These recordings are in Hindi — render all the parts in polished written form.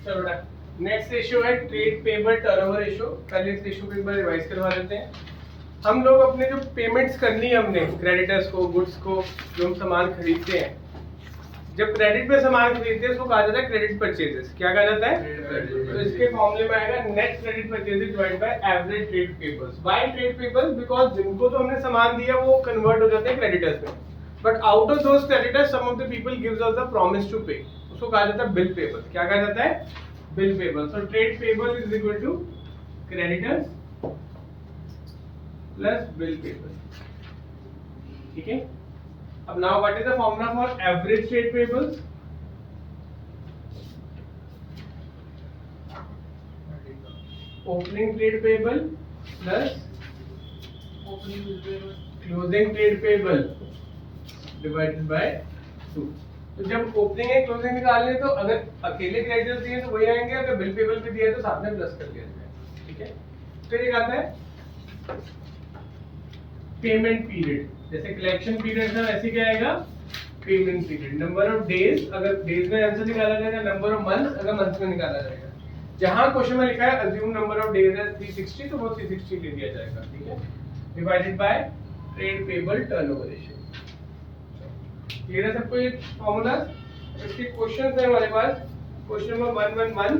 चलो बेटा, नेक्स्ट रेशियो है ट्रेड पेबल टर्नओवर रेशियो। पहले इस रेशियो को एक बार रिवाइज करवा देते हैं। हम लोग अपने जो पेमेंट्स करनी है हमने क्रेडिटर्स को, गुड्स को, जो हम सामान खरीदते हैं, जब क्रेडिट पे सामान खरीदते हैं उसको कहा जाता है क्रेडिट परचेजेस। क्या कहा जाता है? तो इसके फॉर्मूले में आएगा net credit purchases divided by average trade pebbles. Why trade payables? Because जिनको तो हमने सामान दिया वो कन्वर्ट हो जाते हैं क्रेडिटर्स में, but out of those creditors some of the people gives us the promise to pay, उसको कहा जाता है बिल पेबल। क्या कहा जाता है? Bill payable. So trade payable is equal to creditors plus bill payable. ठीक है। अब now what is the formula for average trade payables? Opening trade payable plus closing trade payable divided by 2। तो जब ओपनिंग है क्लोजिंग निकालने तो अगर अकेले क्रेडिटर्स दिए तो वही आएंगे, अगर बिल पेबल पे दिया तो साथ में प्लस कर दिया जाएगा। ठीक है। फिर एक आता है पेमेंट पीरियड। जैसे कलेक्शन पीरियड था वैसे क्या आएगा? Payment period. Number of days, अगर डेज में आंसर निकाला जाएगा, नंबर ऑफ मंथ्स अगर मंथ्स में निकाला जाएगा। जहां क्वेश्चन में लिखा है अज्यूम नंबर ऑफ डेज है 360 तो वो 360 ले लिया जाएगा। ठीक है। Divided by trade payable turnover ratio. Clear है सबको ये फॉर्मूला? इसके क्वेश्चंस है हमारे पास। क्वेश्चन नंबर 111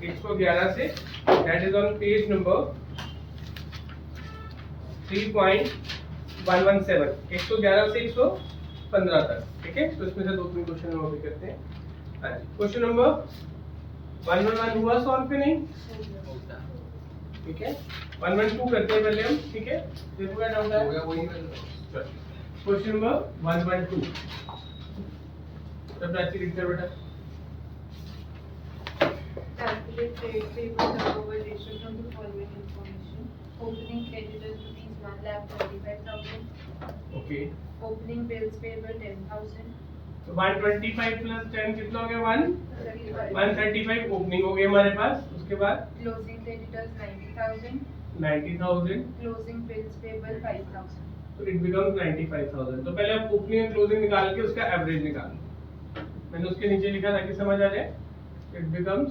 111 से, that is on page number 3.117 111 से 115 तक। ठीक है। तो इसमें से 2-3 क्वेश्चन हम अभी करते हैं। हां जी, क्वेश्चन नंबर 111 हुआ सॉल्व कि नहीं? ठीक है। 112 करते हैं पहले हम। ठीक है। देखो क्या डाउट है? हो गया वही। क्वेश्चन नंबर 112 सब राशि लिख कर बेटा। Calculate trade payable turnover ratio from the following information. Opening creditors rupees 1,35,000. Okay. Opening bills payable 10,000. तो 125 प्लस 10 कितना हो गया? 35. 135 ओपनिंग हो गई हमारे पास। उसके बाद Closing creditors 90,000. 90,000 Closing bills payable 5,000. तो इट बिकम्स 95,000। तो पहले आप ओपनिंग और क्लोजिंग निकाल के उसका एवरेज निकालो। मैंने उसके नीचे लिखा ताकि समझ आ जाए। It becomes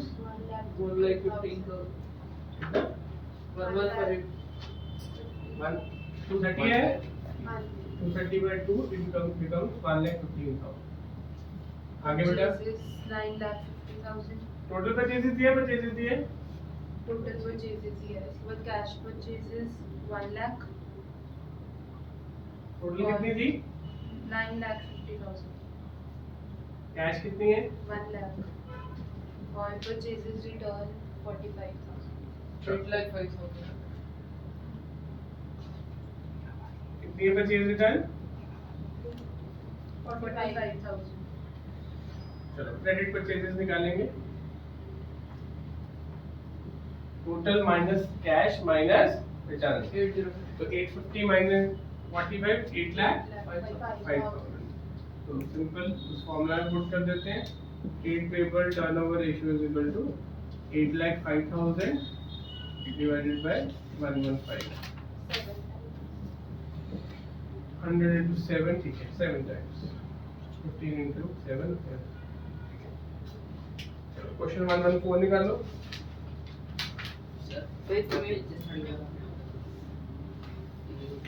1,15,000. 230 है। 230 by 2 it becomes 1,15,000। आगे बेटा Purchases 9,50,000. टोटल परचेजेस दिए, परचेजेस दिए। Total purchases here. इसके बाद cash purchases 1 lakh. टोटल कितनी थी? 9,50,000. कैश कितनी है? 1 lakh. और purchases return 45,000. 8,05,000. कितनी है परचेज रिटर्न? 45,000. चलो क्रेडिट परचेजेस निकालेंगे। Total minus cash minus return. 80. तो 850 माइनस 45 8 लाख 5,000। तो सिंपल उस फॉर्मूला में पुट कर देते हैं। Trade payable turnover ratio is equal to 8,05,000 divided by 115। 100 into 7, ठीक है, 7 times 15 into 7। चलो क्वेश्चन 114 निकालो। पेज में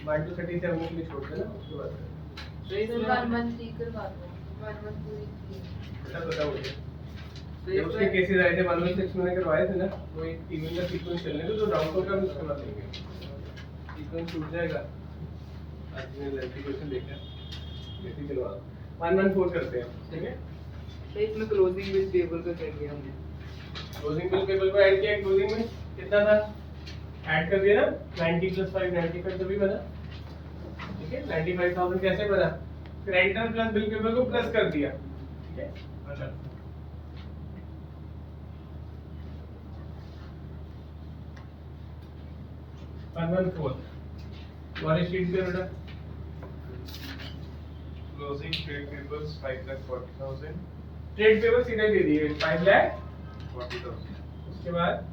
1 to 37 के लिए छोड़ देना, उसके बाद पेज फिर में 113 करवा दो. 113. पता पता मुझे। ये उसके केसेस आए थे 116 मैंने करवाए थे ना, वो एक इवन का सीक्वेंस चलने दो, तो डाउट होगा हम उसके बाद लेंगे। सीक्वेंस छूट जाएगा। आज मैंने लड़की क्वेश्चन देखा, जैसे चलवा 114 करते हैं। ठीक है। पेज में क्लोजिंग बिल पेबल का कर दिया हमने। क्लोजिंग बिल पेबल को ऐड किया। क्लोजिंग में कितना था? ऐड कर दिया ना। 90 + 5 95 तभी बना। ठीक है। 95,000 कैसे बना? क्रेडिटर प्लस बिल पेबल को प्लस कर दिया। ठीक है। अच्छा, 114 वाले शीट पे बेटा। Closing trade payables 5,40,000. Trade payable सीधे दे दिए 5,40,000। 40,000. उसके बाद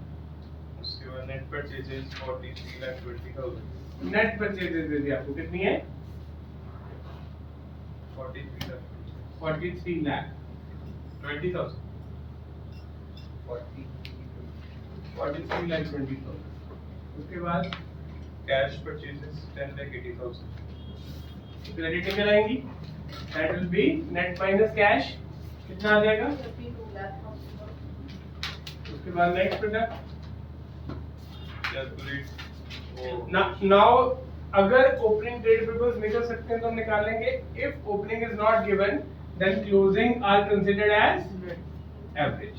उसके बाद net purchases 43,20,000. नेट परचेजेस दे दिया आपको। कितनी है? 43 lakh. 43 लाख 20,000. 43,20,000. उसके बाद Cash purchases 10,80,000. क्रेडिट निकल आएंगी, that will be net minus cash, कितना आ जाएगा? 32 lakh thousand. उसके बाद नेक्स्ट प्रोडक्ट Calculate. नाउ अगर ओपनिंग ट्रेड पेपर्स निकल सकते हैं तो हम निकालेंगे. If opening is not given then closing are considered as average.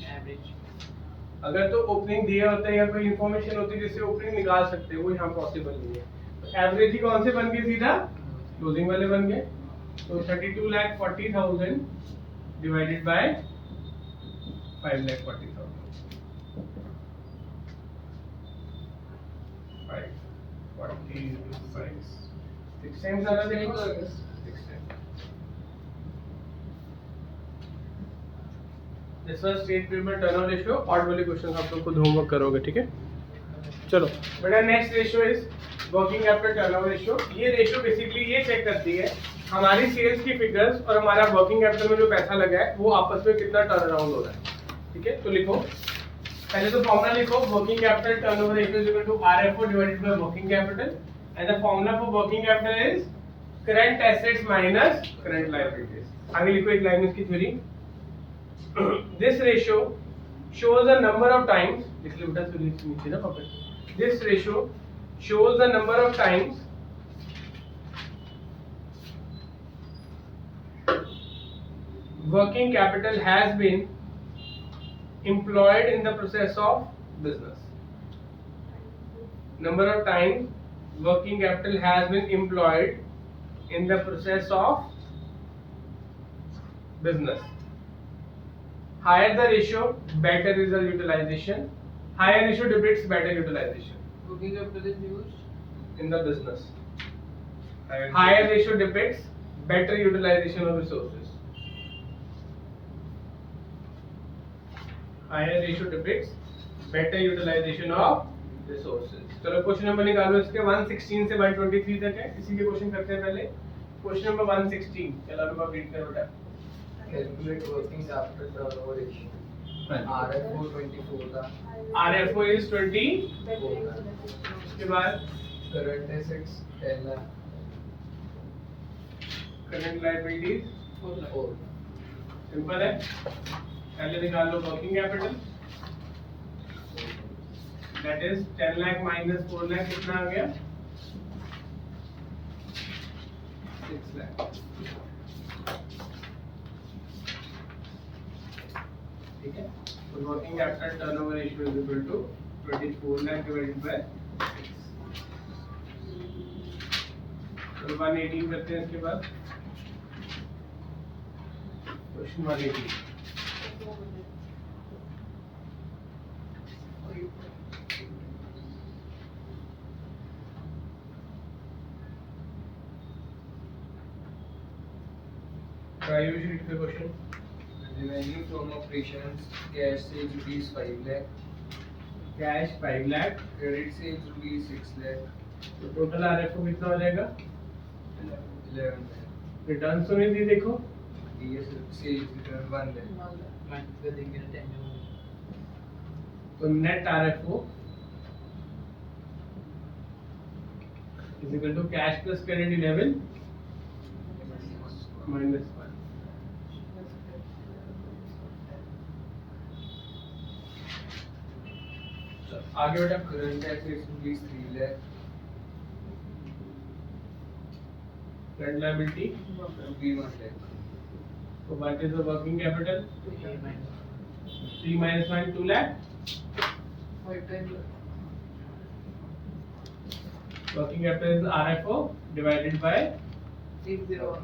अगर तो ओपनिंग दिया होता है या कोई इंफॉर्मेशन होती है जिससे ओपनिंग निकाल सकते हैं, वो यहाँ पॉसिबल नहीं है. तो एवरेज ही कौन से बन गए? सीधा क्लोजिंग वाले बन गए. तो 32,40,000 डिवाइडेड बाय 5,40,000. 540 into 5. 6 times आ रहा देखो. 6 times. This was trade payable turnover ratio. Odd वाले क्वेश्चन आप लोग खुद होमवर्क करोगे, ठीक है? चलो बेटा, next ratio is working capital turnover ratio. ये रेशियो बेसिकली ये चेक करती है हमारी सेल्स की फिगर्स और हमारा वर्किंग कैपिटल में जो पैसा लगा है वो आपस में कितना टर्न अराउंड हो रहा है. ठीक है, तो लिखो पहले तो फॉर्मूला लिखो. Working capital turnover ratio is equal to RFO divided by working capital, and the formula for working capital is current assets minus current liabilities. आगे लिखो एक लाइन में इसकी theory. This ratio shows the number of times. लिख लो बेटा, थ्योरी नीचे ना पकड़. This ratio shows the number of times working capital has been employed in the process of business. Number of times working capital has been employed in the process of business. Higher the ratio, better is the utilization. Higher ratio depicts better utilization Working capital is used in the business. Higher ratio depicts better utilization of resources. Higher ratio depicts better utilization of resources. चलो क्वेश्चन नंबर निकालो इसके. 116 से 123 तक है. इसी के क्वेश्चन करते हैं पहले. Question number 116. चलो अब आप रीड करो बेटा. Calculate working capital turnover ratio. RFO 24 था. RFO is 20. उसके बाद Current assets 10 lakh. Current liabilities 4. Simple है. पहले निकाल लो working capital, that is 10 lakh minus 4 lakh, कितना आ गया? 6 लाख. ठीक है, तो working capital turnover ratio is equal to 24 lakh divided by 6. तो 118 करते हैं. इसके बाद question 118. Ayush, read the question. Revenue from operations, cash sales rupees 5 lakh. Cash 5 lakh. Credit sales rupees 6 lakh. तो टोटल आरएफओ कितना हो जाएगा? 11 lakh. रिटर्न तो नहीं दी देखो. DS sales return 1 lakh. तो net RFO is equal to cash plus credit 11 minus 1. आगे बेटा. Current assets rupees 3 lakh. Current liability Rupees 1 lakh. तो what is the working capital? 3 minus 1 2 lakh. 5 times. Working capital is RFO divided by 601.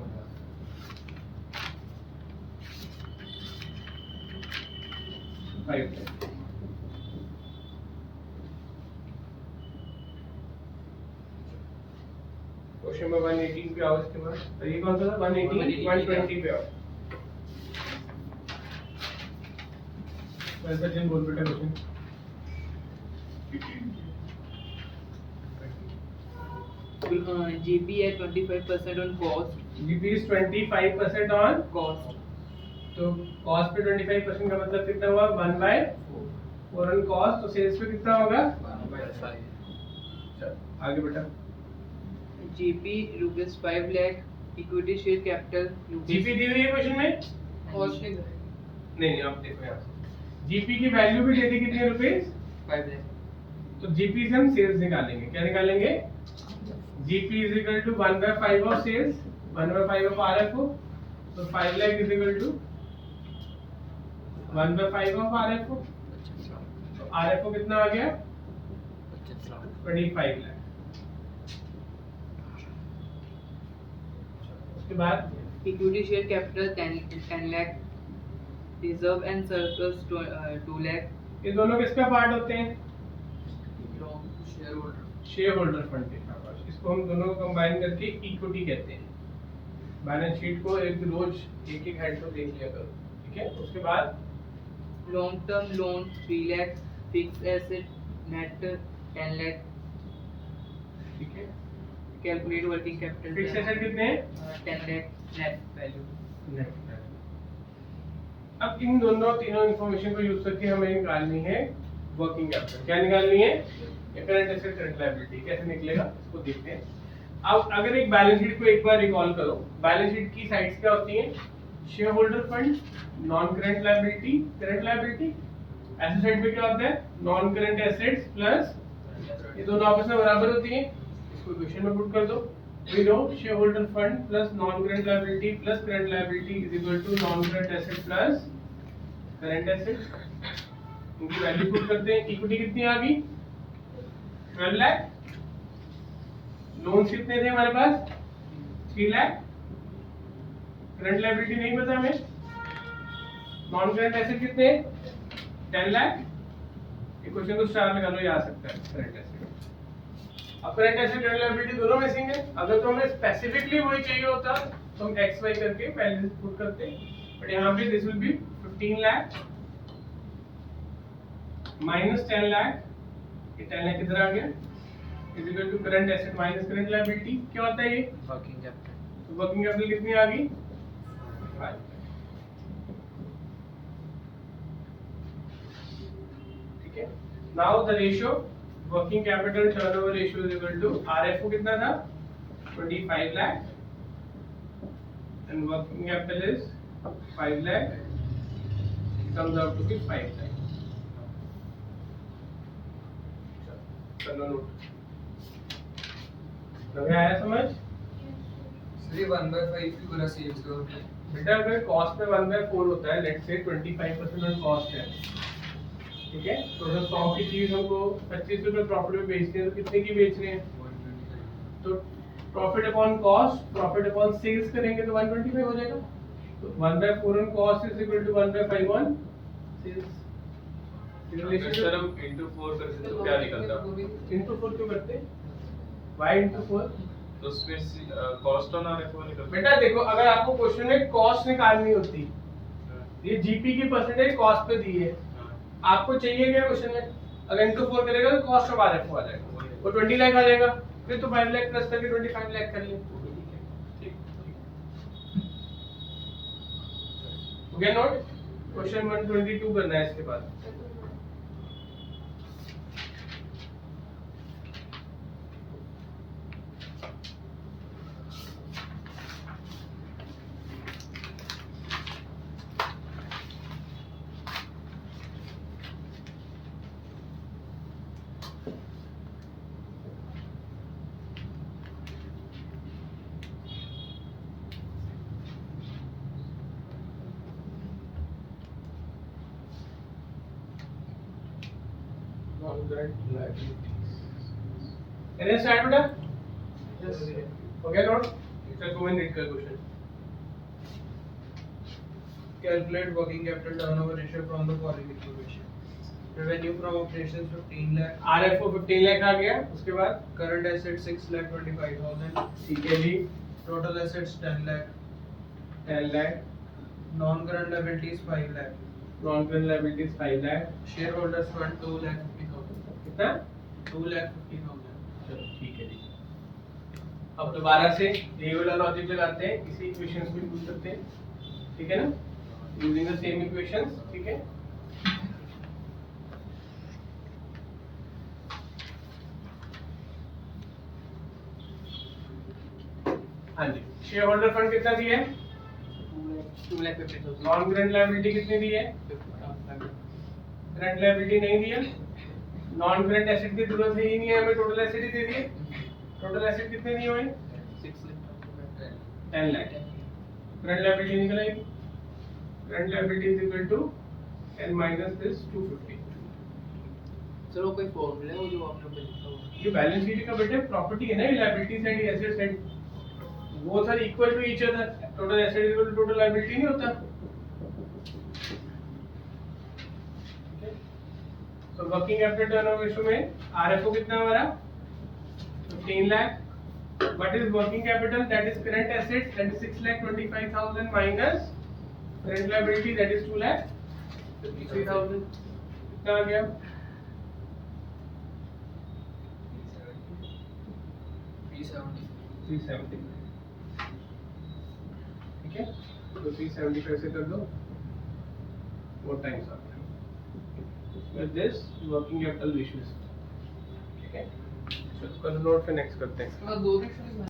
5 lakh. Question number 118 पे आओ. इसके बाद तो ये कौन सा था? 118 120 पे आओ. वैसे जिन बोल बेटा question. GP at 25% on cost. GP is 25% on Cost. तो कॉस्ट पे 25% का मतलब कितना हुआ? 1/4. फॉरेन कॉस्ट, तो सेल्स पे कितना होगा? 1/5. चल आगे बेटा। GP rupees 5 lakh, equity share capital GP दी हुई है क्वेश्चन में? cost नहीं नहीं आप देखो यहाँ से जीपी की वैल्यू भी दे दी कितनी है रुपीस? 5 lakh. तो जीपी से हम सेल्स निकालेंगे, क्या निकालेंगे? GP is equal to 1/5 of sales, 1/5 of RFO, तो 5 lakh is equal to 1/5 of RFO, तो आरएफओ कितना आ गया? 25 लाख। उसके बाद Equity share capital 10 lakh, reserve and surplus 2 lakh, ये दोनों किसका पार्ट होते हैं? shareholder. शेयर होल्डर फंड के पार्ट। इसको हम दोनों को कंबाइन करके इक्विटी कहते हैं। बैलेंस शीट को एक रोज एक एक हेड को देख लिया करो, ठीक है? उसके बाद Long term loan 3 lakh, fixed asset net 10 lakh, ठीक है, calculate working capital fix asset कितने हैं? 10 lakh net value. अब इन दोनों तीनों इंफॉर्मेशन को यूज करके हमें निकालनी है वर्किंग कैपिटल। क्या निकालनी है? Current asset current liability. कैसे निकलेगा इसको देखते हैं। अब अगर एक बैलेंस शीट को एक बार रिकॉल करो, बैलेंस शीट की साइड्स क्या होती हैं? Share holder fund, non current liability, current liability. ऐसे साइड पे क्या होता है? नॉन करंट एसेट्स प्लस, ये दोनों आपस में बराबर होती हैं, इसको इक्वेशन में पुट कर दो। We know shareholder fund plus non-current liability plus current liability is equal to non-current asset plus current asset. इनकी वैल्यू पुट करते हैं। इक्विटी कितनी आ गई? 12 लाख। लोन्स कितने थे हमारे पास? 3 लाख। करंट लायबिलिटी नहीं पता हमें। नॉन करंट एसेट कितने? 10 लाख। ये क्वेश्चन को स्टार लगा लो, ये आ सकता है करंट एसेट। अब करंट एसेट करंट लायबिलिटी दोनों मिसिंग है। अगर तो हमें स्पेसिफिकली वही चाहिए होता तो हम एक्स वाई करके वैल्यू पुट करते हैं, बट यहाँ पे this will be 15 lakh minus 10 lakh. ये 10 लाख किधर आ गया? Is equal to current asset minus current liability. क्या होता है ये? Working capital. तो वर्किंग कैपिटल कितनी आ गई? 5। ठीक है। Now the ratio working capital turnover ratio is equal to RFO कितना था? 25 lakh and working capital is 5 lakh, comes out to be 5 lakh. चलो नोट लग आया समझ? श्री 1/5 की पूरा सेल्स का होता है. बेटा अगर कॉस्ट में 1/4 होता है, लेट्स से 25% ऑन कॉस्ट है, ठीक है? तो अगर 100 की चीज हमको 25 रुपए प्रॉफिट में बेचते हैं तो कितने की बेच रहे हैं? 125. तो profit upon cost, profit upon sales करेंगे तो 125 हो जाएगा। तो 1/4 on cost is equal to 1/5 on sales. Sir हम into 4 करते तो क्या निकलता? into 4 क्यों करते हैं? Why into 4? तो उसमें कॉस्ट ऑन आरएफओ निकलता। बेटा देखो, अगर आपको क्वेश्चन में कॉस्ट निकालनी होती, ये जीपी की परसेंटेज कॉस्ट पे दी है, आपको चाहिए क्या क्वेश्चन में? अगर into 4 करेगा तो कॉस्ट ऑफ आरएफओ आ जाएगा, वो 20 लाख आ जाएगा, फिर तो 5 लाख प्लस करके 25 लाख कर ले। ठीक हो गया नोट? क्वेश्चन 122 करना है इसके बाद। Can I start बेटा? Yes. हो गया नोट? चल कमेंट रीड कर question. Calculate working capital turnover ratio from the following information. Revenue from operations 15 lakh. RFO 15 lakh आ गया, उसके बाद Current assets 6,25,000. ठीक है जी, Total assets 10 lakh. 10 lakh, Non-current liabilities 5 lakh. Non current liabilities 5 lakh, Shareholders fund 2,50,000. कितना? 2,50,000. चलो ठीक है जी। अब दोबारा से यही वाला लॉजिक लगाते हैं, इसी इक्वेशंस को यूज करते हैं, ठीक है ना? यूजिंग द सेम इक्वेशंस, ठीक है? हाँ जी, शेयर होल्डर फंड कितना दिया है? 2,50,000. नॉन करंट लायबिलिटी कितनी दी है? करंट लायबिलिटी नहीं दिया। नॉन करंट एसेट की जरूरत है ही नहीं है, हमें टोटल एसेट ही दे दिए। टोटल एसेट कितने दिए हुए? 10 लाख। करंट लायबिलिटी निकल आएगी। Current liability is equal to 10 minus this 250। Sir वो कोई फॉर्मूला है वो जो आपने लिखा हुआ ये बैलेंस शीट का बेटे प्रॉपर्टी है ना, liability side asset side, both are equal to each other. Total asset equal to total liability नहीं होता। तो वर्किंग कैपिटल टर्नओवर रेशियो में आरएफओ कितना हमारा? 15 lakh. What is working capital? That is current assets, that is 6,25,000 minus current liability, that is 2,53,000। कितना आ गया? 370। ठीक है, तो 375 से कर दो, what times are there? With this working capital ratios, ठीक है, so इसको नोट पे नेक्स्ट करते हैं। है. 2 रेशियो